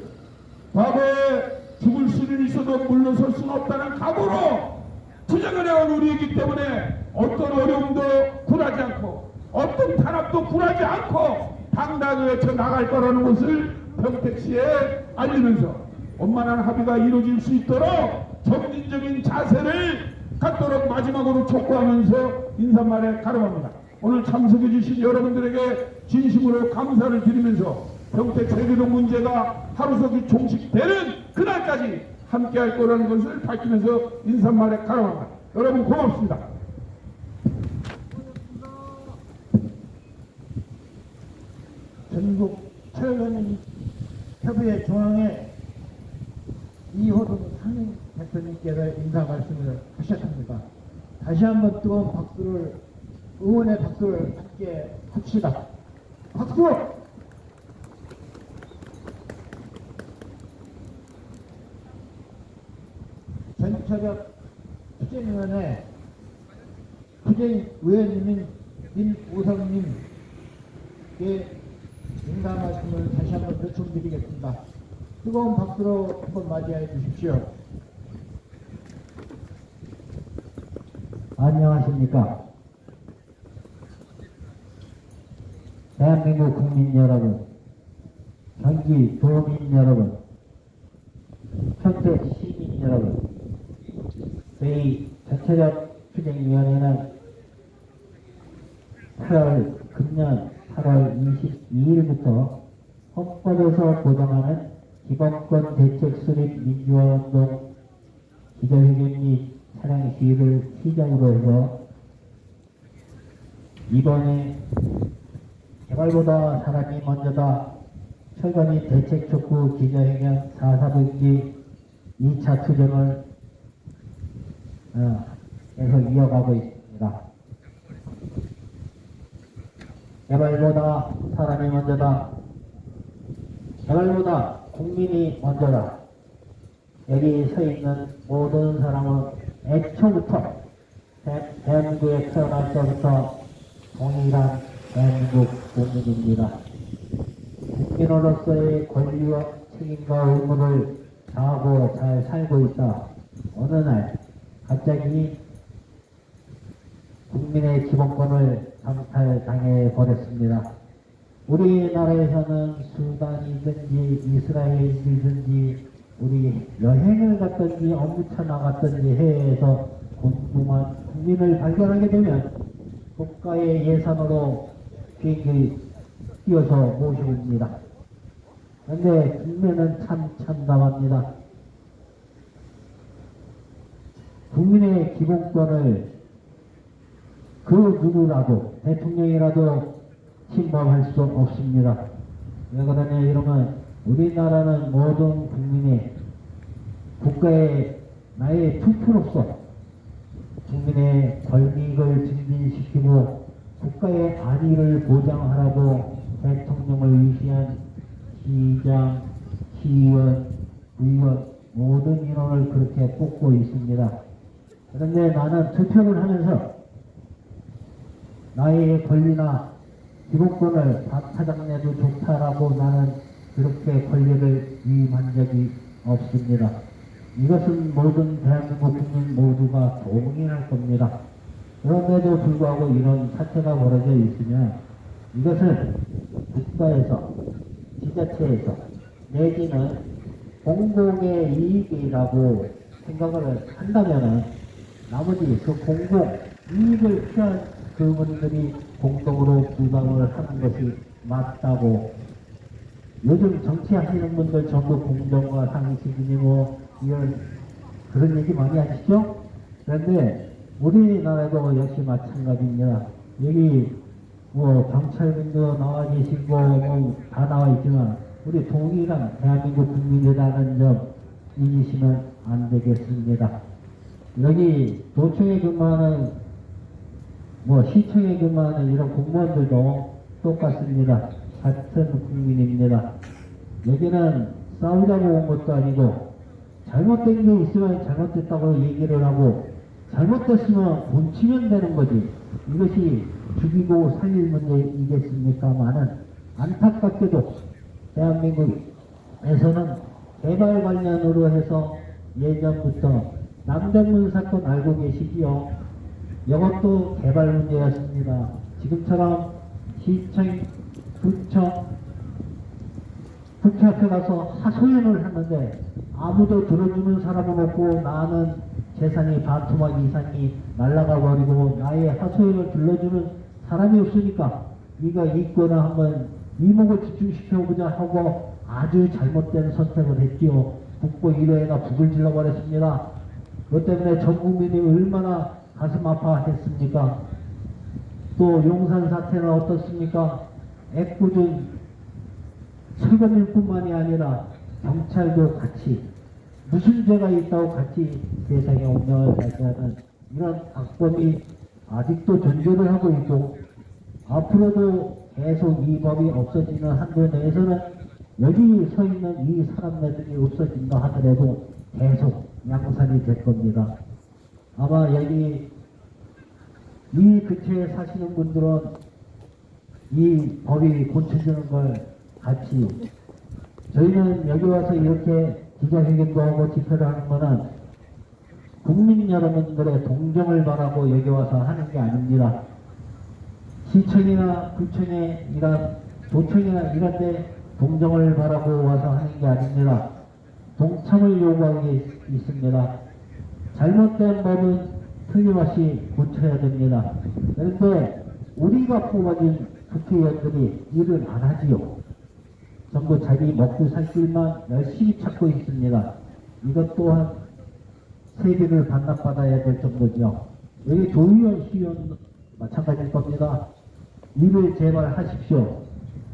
과거에 죽을 수는 있어도 물러설 수는 없다는 각오로 투쟁을 해온 우리이기 때문에 어떤 어려움도 굴하지 않고 어떤 탄압도 굴하지 않고 당당히 외쳐 나갈 거라는 것을 평택시에 알리면서 원만한 합의가 이루어질 수 있도록 점진적인 자세를 갖도록 마지막으로 촉구하면서 인사말에 가름합니다. 오늘 참석해 주신 여러분들에게 진심으로 감사를 드리면서 평택 세계동 문제가 하루속히 종식되는 그날까지 함께할 거라는 것을 밝히면서 인사말에 가름합니다. 여러분 고맙습니다. 전국 철거민 협의회 중앙회 이호동 상임 대표님께서 인사 말씀을 하셨습니다. 다시 한번 뜨거운 박수를, 응원의 박수를 함께 합시다. 박수! 전체적 투쟁위원회 투쟁위원님인 민우성님께 인사 말씀을 다시 한번 요청드리겠습니다. 뜨거운 박수로 한번 맞이해 주십시오. 안녕하십니까. 대한민국 국민 여러분, 경기 도민 여러분, 평택 시민 여러분, 저희 전체적 투쟁위원회는 금년 8월 22일부터 헌법에서 보장하는 기본권 대책 수립 민주화운동 기자회견 및 차량 시위를 시작으로 해서 이번에 개발보다 사람이 먼저다 철거 및 대책 촉구 기자회견 4.4분기 2차 투쟁을 계속 이어가고 있습니다. 개발보다 사람이 먼저다. 개발보다 국민이 먼저다. 여기 서 있는 모든 사람은 애초부터 대한민국에 태어날 때부터 동일한 대한민국 국민입니다. 국민으로서의 권리와 책임과 의무를 다하고 잘 살고 있다. 어느 날 갑자기 국민의 기본권을 강탈당해 버렸습니다. 우리나라에서는 수단이든지 이스라엘이든지 우리 여행을 갔든지 업무차 나갔든지 해외에서 궁금한 국민을 발견하게 되면 국가의 예산으로 비행기 띄워서 모시고 옵니다. 그런데 국민은 참 참담합니다. 국민의 기본권을 그 누구라도 대통령이라도 침범할 수 없습니다. 왜 그러냐 이러면 우리나라는 모든 국민이 국가의 나의 투표로서 국민의 권익을 증진시키고 국가의 안위를 보장하라고 대통령을 위시한 시장, 시의원, 의원 모든 인원을 그렇게 뽑고 있습니다. 그런데 나는 투표를 하면서 나의 권리나 기본권을 박차장내도 좋다라고 나는 그렇게 권리를 위임한 적이 없습니다. 이것은 모든 대한민국 국민 모두가 동의할 겁니다. 그런데도 불구하고 이런 사태가 벌어져 있으면 이것은 국가에서, 지자체에서 내지는 공공의 이익이라고 생각을 한다면 나머지 그 공공 이익을 취한 그분들이 공동으로 부담을 하는 것이 맞다고. 요즘 정치하시는 분들 전부 공정과 상식이니 뭐 이런 그런 얘기 많이 하시죠? 그런데 우리나라도 역시 마찬가지입니다. 여기 뭐 경찰분도 나와 계시고 뭐 다 나와 있지만 우리 동일한 대한민국 국민이라는 점 잊으시면 안 되겠습니다. 여기 도청에 근무하는 뭐 시청에 근무하는 이런 공무원들도 똑같습니다. 같은 국민입니다. 여기는 싸우자고 온 것도 아니고 잘못된 게 있으면 잘못됐다고 얘기를 하고 잘못됐으면 고치면 되는 거지. 이것이 죽이고 살릴 문제이겠습니까마는 안타깝게도 대한민국에서는 개발 관련으로 해서 예전부터 남대문 사건 알고 계시지요? 이것도 개발 문제였습니다. 지금처럼 시청, 구청, 국회 앞에 가서 하소연을 하는데 아무도 들어주는 사람은 없고 나는 재산이 반토막 이상이 날아가 버리고 나의 하소연을 들러주는 사람이 없으니까 네가 이거나 한번 이목을 집중시켜보자 하고 아주 잘못된 선택을 했지요. 국보 1회에나 북을 질러버렸습니다. 그것 때문에 전 국민이 얼마나 가슴 아파했습니까? 또 용산 사태는 어떻습니까? 애꿎은 철거민뿐만이 아니라 경찰도 같이 무슨 죄가 있다고 같이 세상에 운명을 발휘하는 이런 악법이 아직도 존재를 하고 있고 앞으로도 계속 이 법이 없어지는 한도 내에서는 여기 서 있는 이 사람들이 없어진다 하더라도 계속 양산이 될 겁니다. 아마 여기 이 근처에 사시는 분들은 이 법이 고쳐지는 걸 같이 저희는 여기 와서 이렇게 기자회견도 하고 집회를 하는 거는 국민 여러분들의 동정을 바라고 여기 와서 하는 게 아닙니다. 시청이나 구청에 이런 도청이나 이런 데 동정을 바라고 와서 하는 게 아닙니다. 동참을 요구하는 게 있습니다. 잘못된 법은 틀림없이 고쳐야 됩니다. 그런데 우리가 뽑아진 국회의원들이 일을 안 하지요. 전부 자기 먹고 살 길만 열심히 찾고 있습니다. 이것 또한 세비를 반납받아야 될 정도죠. 여기 조의원, 시의원 마찬가지일 겁니다. 일을 제발 하십시오.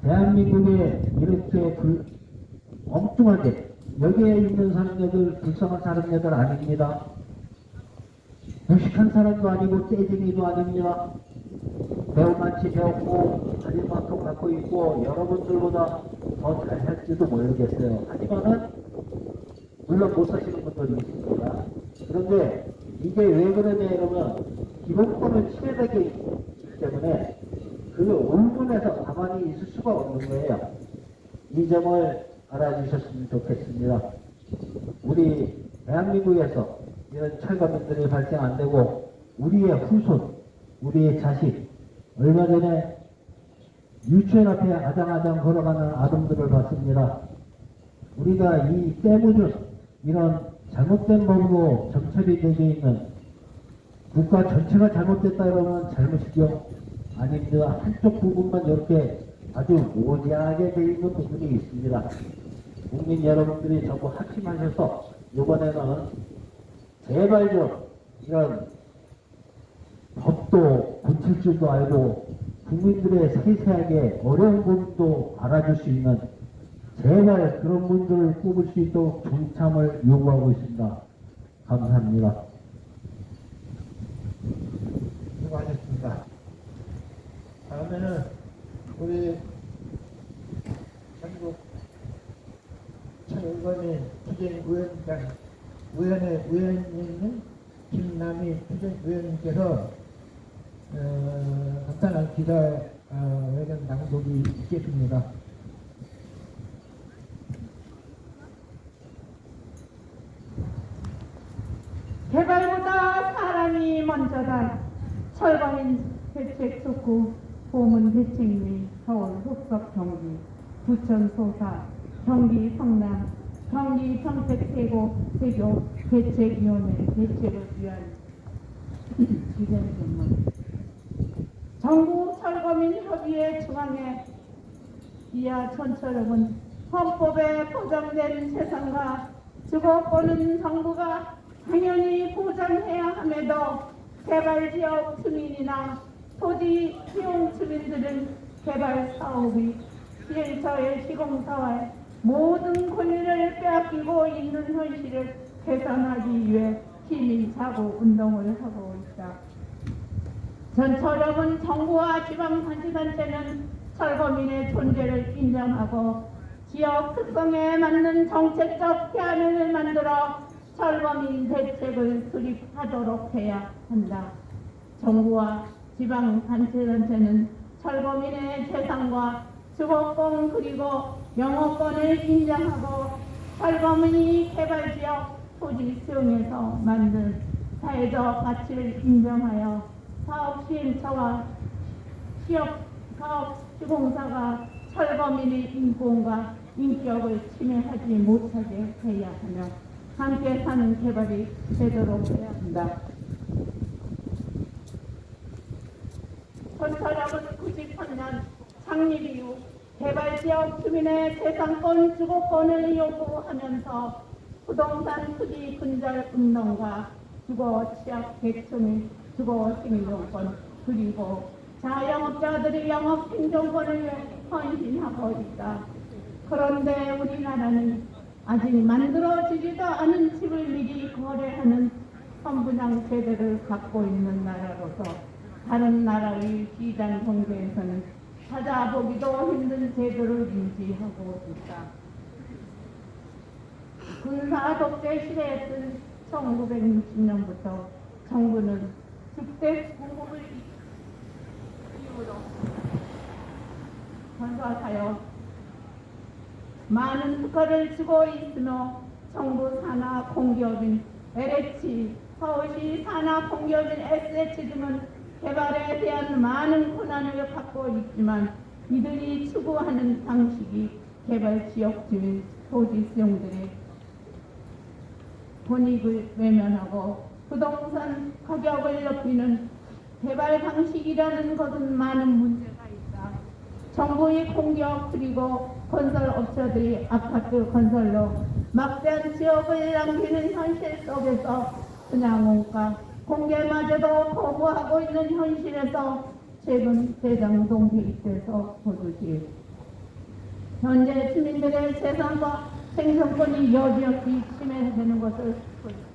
대한민국에 이렇게 엉뚱하게 여기에 있는 사람들 불쌍한 사람들 아닙니다. 무식한 사람도 아니고 떼쟁이도 아닙니다. 배운 만치 배웠고 가진 만큼 갖고 있고 여러분들보다 더 잘할지도 모르겠어요. 하지만은 물론 못 사시는 분들이 있습니다. 그런데 이게 왜 그러냐 이러면 기본권을 침해되기 때문에 그 앞에서 가만히 있을 수가 없는 거예요. 이 점을 알아주셨으면 좋겠습니다. 우리 대한민국에서 이런 철거민들이 발생 안 되고 우리의 후손, 우리의 자식, 얼마 전에 유치원 앞에 아장아장 걸어가는 아동들을 봤습니다. 우리가 이 때묻은 이런 잘못된 법으로 정착이 되어 있는 국가 전체가 잘못됐다 그러면 잘못이죠. 아닙니다. 한쪽 부분만 이렇게 아주 모자하게 되어 있는 부분이 있습니다. 국민 여러분들이 전부 합심하셔서 이번에는 제발 좀 이런 법도 고칠 줄도 알고 국민들의 세세하게 어려운 부분도 알아줄 수 있는 제발 그런 분들을 뽑을 수 있도록 동참을 요구하고 있습니다. 감사합니다. 수고하셨습니다. 다음에는 우리 전국 철거민 투쟁위원장 위원회 위원님 김남희 투쟁위원님께서 간단한 기자 회견 낭독이 있겠습니다. 개발보다 사람이 먼저다. 철거민 대책 촉구, 보문 대책위, 서울 흑석 경기, 부천 소사, 경기 성남, 경기 평택 세교 대책위원회 대책을 위한 기대입니다. 전국 철거민 협의회 중앙회 이하 전처력은 헌법에 보장된 재산과 주거권은 정부가 당연히 보장해야 함에도 개발지역 주민이나 토지 시용 주민들은 개발 사업이 시행처의 시공사와의 모든 권리를 빼앗기고 있는 현실을 개선하기 위해 힘이 자고 운동을 하고 있다. 전처력은 정부와 지방자치단체는 철거민의 존재를 인정하고 지역 특성에 맞는 정책적 대안을 만들어 철거민 대책을 수립하도록 해야 한다. 정부와 지방자치단체는 철거민의 재산과 주거권 그리고 영업권을 인정하고 철거민이 개발지역 토지 수용에서 만든 사회적 가치를 인정하여 사업 시행처와 사업 시공사가 철거민의 인권과 인격을 침해하지 못하게 해야 하며 함께 사는 개발이 되도록 해야 한다. 건설업은 93년 창립 이후 개발지역 주민의 재산권 주거권을 요구하면서 부동산 투기 분절 운동과 주거 취약 계층 및 주거 생존권 그리고 자영업자들의 영업 생존권을 위해 헌신하고 있다. 그런데 우리나라는 아직 만들어지지도 않은 집을 미리 거래하는 선분양 제도를 갖고 있는 나라로서 다른 나라의 시장 경제에서는 찾아보기도 힘든 제도를 유지하고 있다. 군사 독재 시대였던 1960년부터 정부는 주택 공급을 이유로 건설하여 많은 특허를 주고 있으며 정부 산하 공기업인 LH, 서울시 산하 공기업인 SH 등은 개발에 대한 많은 권한을 갖고 있지만 이들이 추구하는 방식이 개발 지역 주민 토지 수용들의 권익을 외면하고 부동산 가격을 높이는 개발 방식이라는 것은 많은 문제가 있다. 정부의 공격 그리고 건설업체들이 아파트 건설로 막대한 지역을 남기는 현실 속에서 분양원가 공개마저도 거부하고 있는 현실에서 최근 대장동 개입돼서 보듯이 현재 주민들의 재산과 생존권이 여지없이 침해되는 것을 보입니다.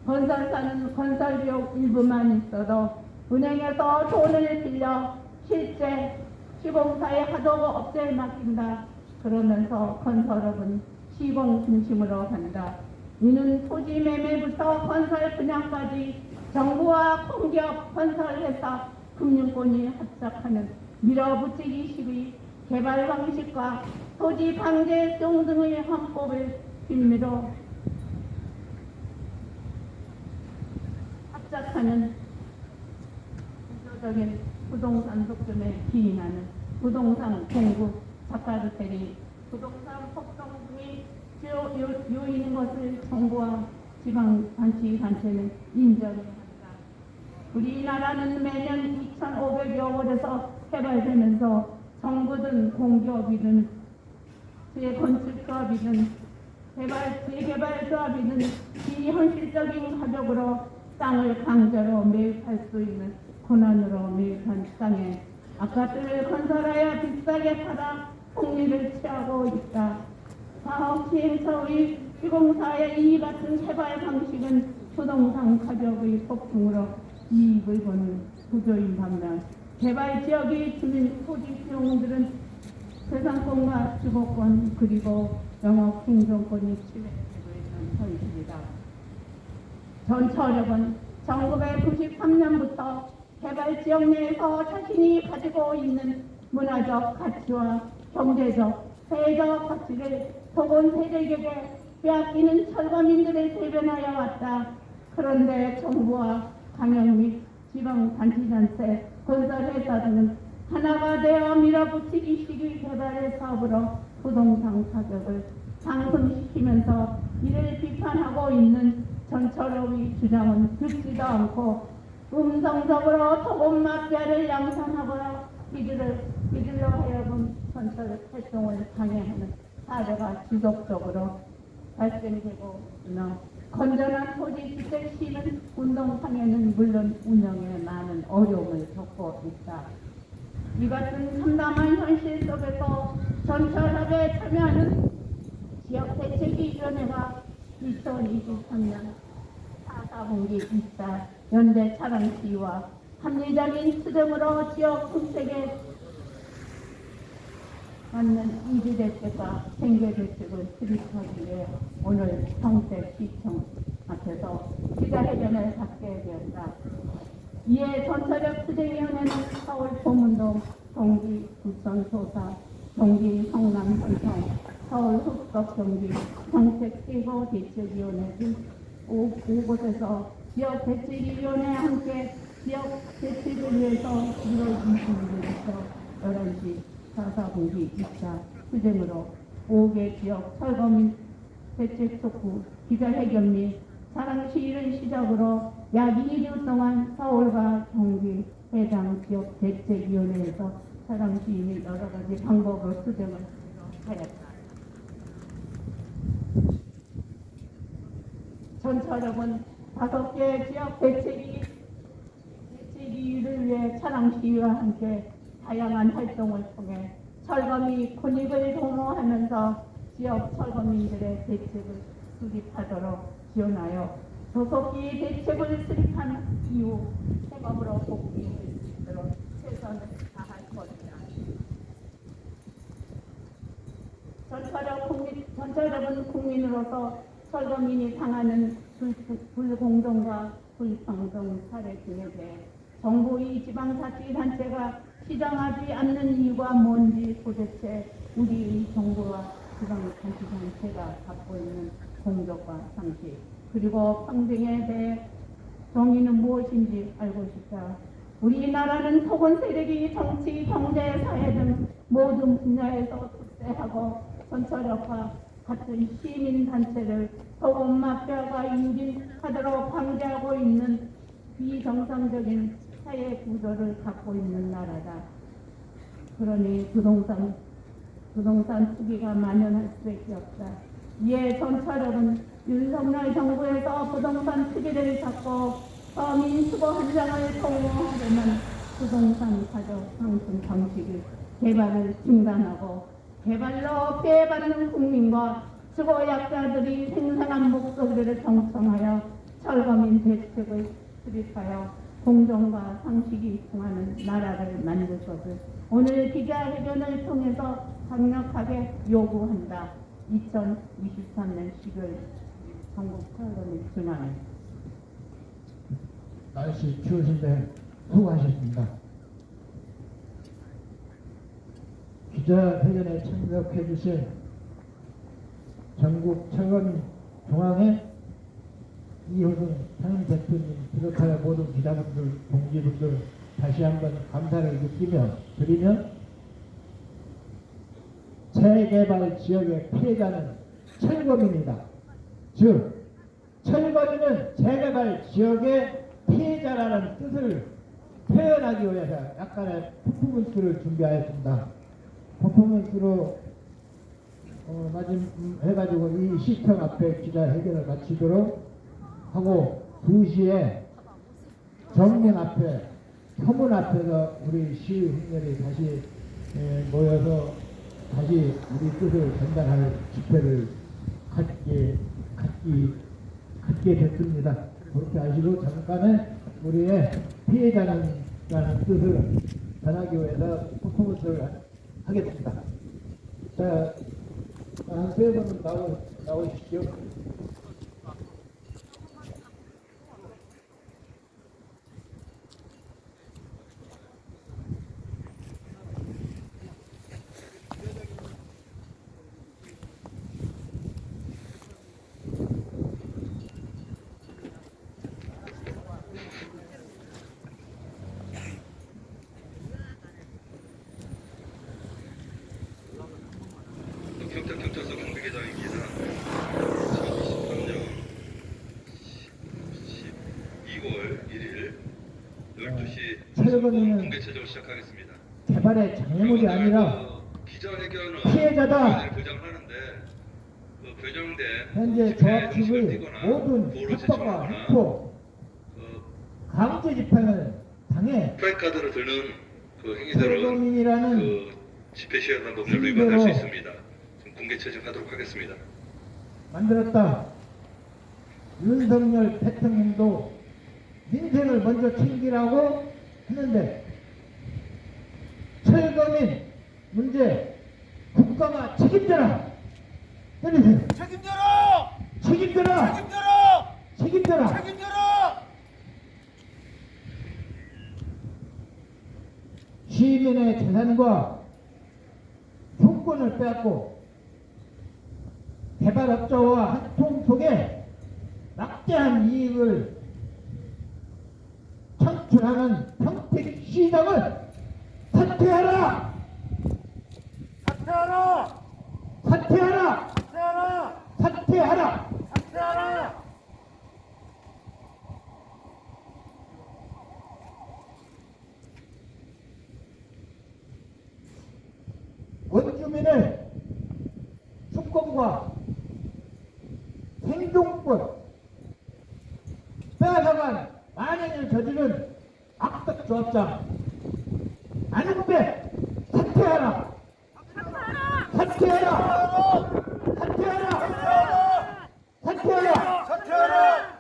건설사는 건설비용 일부만 있어도 은행에서 돈을 빌려 실제 시공사의 하도급 업체에 맡긴다. 그러면서 건설업은 시공 중심으로 간다. 이는 토지 매매부터 건설 분양까지 정부와 공기업, 건설회사, 금융권이 합작하는 밀어붙이기식의 개발 방식과 토지 방제성 등의 헌법을 빌미로 합작하는 구조적인 부동산 독점에 기인하는 부동산 공급 자카르텔이 부동산 폭등 등이 주요 요인인 것을 정부와 지방자치단체는 인정해야 한다. 우리나라는 매년 2,500여 월에서 개발되면서 정부든 공기업이든 재건축사업이든 재개발 사업이든 비현실적인 가격으로 땅을 강제로 매입할 수 있는 고난으로 매입한 땅에 아파트를 건설하여 비싸게 팔아 폭리를 취하고 있다. 사업 시행처의 시공사의 이 같은 개발 방식은 부동산 가격의 폭등으로 이익을 보는 구조인 반면 개발 지역의 주민 토지 수용들은 재산권과 주거권 그리고 영업 행정권이 침해되고 있는 현실이다. 전철역은 1993년부터 개발 지역 내에서 자신이 가지고 있는 문화적 가치와 경제적, 사회적 가치를 토건 세력에게 빼앗기는 철거민들을 대변하여 왔다. 그런데 정부와 강영 및 지방자치단체, 건설회사 등은 하나가 되어 밀어붙이기식의 개발의 사업으로 부동산 가격을 상승시키면서 이를 비판하고 있는 전철업의 주장은 듣지도 않고 음성적으로 토건 마피아를 양산하거나 이들로 하여금 전철 활동을 방해하는 사례가 지속적으로 발생되고 있으며 건전한 토지 주택 시는 운동상에는 물론 운영에 많은 어려움을 겪고 있다. 이 같은 참담한 현실 속에서 전철업에 참여하는 지역대책위원회가 2023년 4분기 2차 연대 차량 시위와 합리적인 수정으로 지역 정책에 맞는 이주 대책과 생계 대책을 수립하기 위해 오늘 평택시청 앞에서 기자회견을 갖게 되었다. 이에 전철역 투쟁위원회는 서울 보문동, 경기 부천 소사, 경기 성남 삼성, 서울 흑석 경기 정책기고 대책위원회 등 5곳에서 지역 대책위원회와 함께 지역 대책을 위해서 1월 22일부터 11시 4분기 2차 투쟁으로 5개 지역 철거 및 대책 촉구 기자회견 및 사랑 시위를 시작으로 약 2주 동안 서울과 경기 해당 지역 대책위원회에서 사랑 시위 및 여러 가지 방법으로 투쟁을 하였다. 전철역은 5개 지역 대책위를 위해 차량 시위와 함께 다양한 활동을 통해 철거 및 군입을 도모하면서 지역 철거민들의 대책을 수립하도록 지원하여 조속히 대책을 수립한 이후 생업으로 복귀할 수 있도록 최선을 다할 것이다. 전철역은 국민으로서 철거민이 당하는 불공정과 불평등 사례 등에 대해 정부의 지방자치단체가 시정하지 않는 이유가 뭔지 도대체 우리의 정부와 지방자치단체가 갖고 있는 공적과 상식 그리고 평등에 대해 정의는 무엇인지 알고 싶다. 우리나라는 토건 세력이 정치, 경제, 사회 등 모든 분야에서 투세하고 전철역과 같은 시민단체를 토건 마피아가 유린하도록 방지하고 있는 비정상적인 사회 구조를 갖고 있는 나라다. 그러니 부동산 투기가 만연할 수밖에 없다. 이에 전철역은 윤석열 정부에서 부동산 투기를 잡고 서민 수거 현장을 통로하려면 부동산 가격 상승 방식의 개발을 중단하고 개발로 피해받는 국민과 주거 약자들이 생산한 목소리를 경청하여 철거민 대책을 수립하여 공정과 상식이 통하는 나라를 만들 것을 오늘 기자회견을 통해서 강력하게 요구한다. 2023년 10월 전국 철거민 중앙회. 날씨 추우신데 수고하셨습니다. 기자회견에 참석해 주신 전국 철거민 중앙회 이호승 상임 대표님 비롯하여 모든 기자분들, 동지분들 다시 한번 감사를 느끼며 드리며, 재개발 지역의 피해자는 철거민이다. 즉 철거민은 재개발 지역의 피해자라는 뜻을 표현하기 위해서 약간의 퍼포먼스를 준비하였습니다. 퍼포먼스로 해가지고 이 시청 앞에 기자회견을 마치도록 하고, 2시에 정문 앞에, 서문 앞에서 우리 시의원들이 다시 모여서 다시 우리 뜻을 전달할 집회를 갖게 됐습니다. 그렇게 하시고 잠깐은 우리의 피해자라는 뜻을 전하기 위해서 퍼포먼스를 하겠습니다. 자, 한 3분 나오십시오. 경찰서 경비계장입니다. 2023년 12월 1일 12시 철거민은 공개 체조를 시작하겠습니다. 개발의 장애물이 아니라 기자회견은 피해자다. 보장하는데 변형된 현재 조합측의 모든 협박과 횡포, 강제 집행을 당해 프랜카드를 들는 그 행위들은 철거민이라는 그 집회 시행한 법률을 위반할 수 있습니다. 공개 체증하도록 하겠습니다. 만들었다. 윤석열 대통령도 민생을 먼저 챙기라고 했는데 철거민 문제 국가가 책임져라. 때리세요. 책임져라! 책임져라. 책임져라! 책임져라. 책임져라! 시민의 재산과 교권을 빼앗고 개발업자와 한통 속에 막대한 이익을 창출하는 평택시장을 사퇴하라! 사퇴하라! 사퇴하라! 사퇴하라! 사퇴하라! 사퇴하라! 원주민의 주권과 생존권 빼앗아간 만행을 저지른 악덕 조합자 안은배 사퇴하라! 사퇴하라! 사퇴하라! 사퇴하라! 사퇴하라!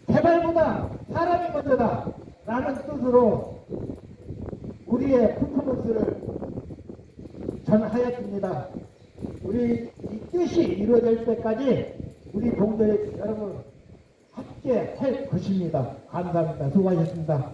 개발보다 사람이 먼저다 라는 뜻으로 우리의 퍼포먼스를 전하였습니다. 우리 이 뜻이 이루어질 때까지 우리 동료 여러분 함께 할 것입니다. 감사합니다. 수고하셨습니다.